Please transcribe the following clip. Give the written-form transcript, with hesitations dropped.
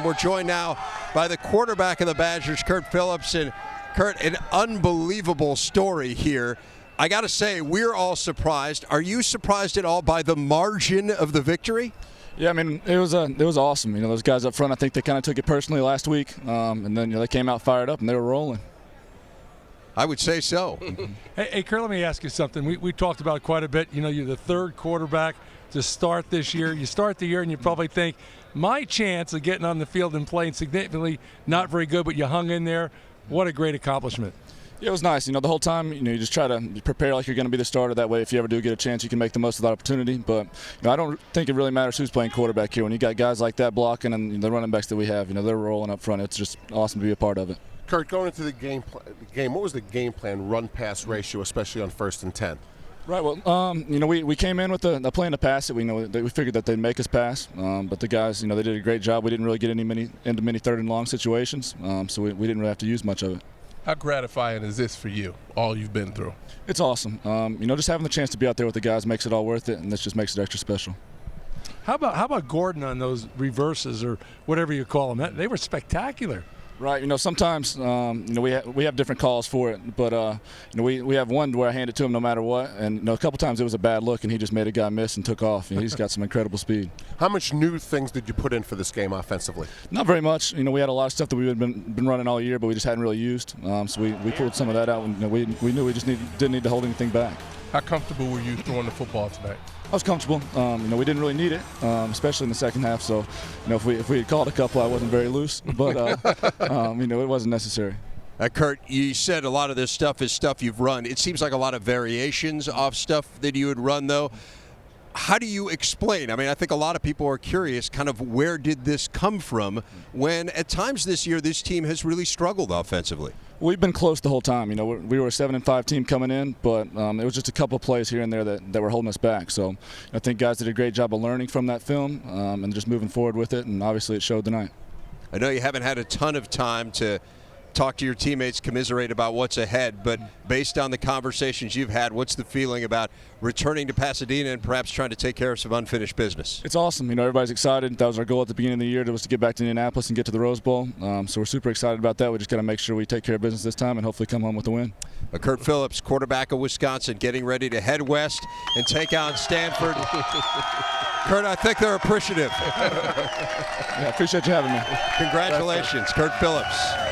We're joined now by the quarterback of the Badgers, Curt Phillips. And Curt, an unbelievable story here. I got to say, we're all surprised. Are you surprised at all by the margin of the victory? Yeah, I mean, it was awesome. You know, those guys up front, I think they kind of took it personally last week, and then they came out fired up and they were rolling. I would say so. Hey, Curt, let me ask you something. We talked about it quite a bit. You know, you're the third quarterback to start this year. You start the year and you probably think, my chance of getting on the field and playing significantly, not very good, but you hung in there. What a great accomplishment. Yeah, it was nice. You know, the whole time, you just try to prepare like you're going to be the starter. That way, if you ever do get a chance, you can make the most of that opportunity. But, I don't think it really matters who's playing quarterback here. When you got guys like that blocking and the running backs that we have, they're rolling up front. It's just awesome to be a part of it. Curt, going into the game, what was the game plan, run-pass ratio, especially on 1st and 10? Right. Well, we came in with the plan to pass it. We figured that they'd make us pass, but the guys, they did a great job. We didn't really get into many third and long situations, so we didn't really have to use much of it. How gratifying is this for you, all you've been through? It's awesome. Just having the chance to be out there with the guys makes it all worth it, and this just makes it extra special. How about Gordon on those reverses or whatever you call them? They were spectacular. Right, sometimes we have different calls for it, but we have one where I hand it to him no matter what, and a couple times it was a bad look and he just made a guy miss and took off. He's got some incredible speed. How much new things did you put in for this game offensively? Not very much. We had a lot of stuff that we had been running all year, but we just hadn't really used. So we pulled some of that out, and we knew we just didn't need to hold anything back. How comfortable were you throwing the football tonight? I was comfortable. We didn't really need it, especially in the second half. So, if we had called a couple, I wasn't very loose, but it wasn't necessary. Curt, you said a lot of this stuff is stuff you've run. It seems like a lot of variations off stuff that you would run, though. How do you explain? I mean, I think a lot of people are curious, kind of where did this come from when at times this year this team has really struggled offensively? We've been close the whole time. We were a 7-5 team coming in, but it was just a couple plays here and there that were holding us back. So I think guys did a great job of learning from that film and just moving forward with it, and obviously it showed tonight. I know you haven't had a ton of time to talk to your teammates, commiserate about what's ahead, but based on the conversations you've had, what's the feeling about returning to Pasadena and perhaps trying to take care of some unfinished business? It's awesome. Everybody's excited. That was our goal at the beginning of the year, was to get back to Indianapolis and get to the Rose Bowl. So we're super excited about that. We just got to make sure we take care of business this time and hopefully come home with a win. Curt Phillips, quarterback of Wisconsin, getting ready to head west and take on Stanford. Curt, I think they're appreciative. Yeah, appreciate you having me. Congratulations, Curt Phillips.